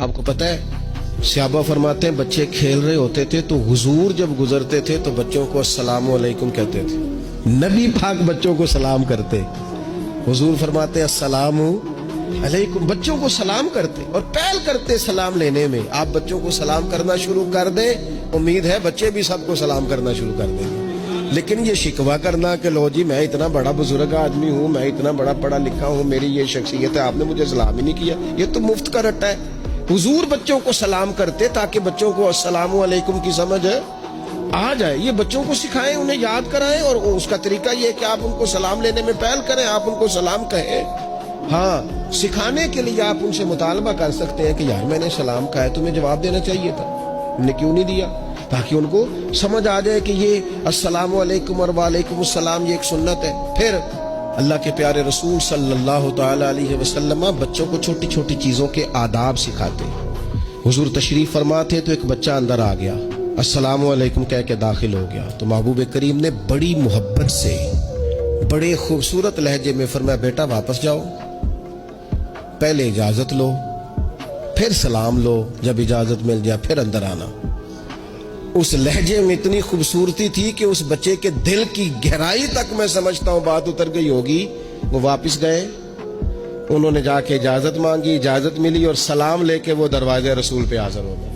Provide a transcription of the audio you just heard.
آپ کو پتہ ہے صحابہ فرماتے ہیں بچے کھیل رہے ہوتے تھے تو حضور جب گزرتے تھے تو بچوں کو السلام علیکم کہتے تھے. نبی پاک بچوں کو سلام کرتے. حضور فرماتے السلام علیکم، بچوں کو سلام کرتے اور پہل کرتے سلام لینے میں. آپ بچوں کو سلام کرنا شروع کر دیں، امید ہے بچے بھی سب کو سلام کرنا شروع کر دیں. لیکن یہ شکوہ کرنا کہ لو جی میں اتنا بڑا بزرگ آدمی ہوں، میں اتنا بڑا پڑھا لکھا ہوں، میری یہ شخصیت ہے، آپ نے مجھے سلام ہی نہیں کیا، یہ تو مفت کا رٹا ہے. حضور بچوں کو سلام کرتے تاکہ بچوں کو السلام علیکم کی سمجھ آ جائے. یہ بچوں کو سکھائیں، انہیں یاد کرائیں، اور اس کا طریقہ یہ ہے کہ آپ ان کو سلام لینے میں پہل کریں، آپ ان کو سلام کہیں. ہاں، سکھانے کے لیے آپ ان سے مطالبہ کر سکتے ہیں کہ یار میں نے سلام کہا ہے، تمہیں جواب دینا چاہیے تھا، ہم نے کیوں نہیں دیا، تاکہ ان کو سمجھ آ جائے کہ یہ السلام علیکم اور وعلیکم السلام یہ ایک سنت ہے. پھر اللہ کے پیارے رسول صلی اللہ تعالی علیہ وسلم بچوں کو چھوٹی چھوٹی چیزوں کے آداب سکھاتے. حضور تشریف فرماتے تو ایک بچہ اندر آ گیا، السلام علیکم کہہ کے داخل ہو گیا، تو محبوب کریم نے بڑی محبت سے بڑے خوبصورت لہجے میں فرمایا بیٹا واپس جاؤ، پہلے اجازت لو، پھر سلام لو، جب اجازت مل جائے پھر اندر آنا. اس لہجے میں اتنی خوبصورتی تھی کہ اس بچے کے دل کی گہرائی تک میں سمجھتا ہوں بات اتر گئی ہوگی. وہ واپس گئے، انہوں نے جا کے اجازت مانگی، اجازت ملی، اور سلام لے کے وہ دروازے رسول پہ حاضر ہو گئے.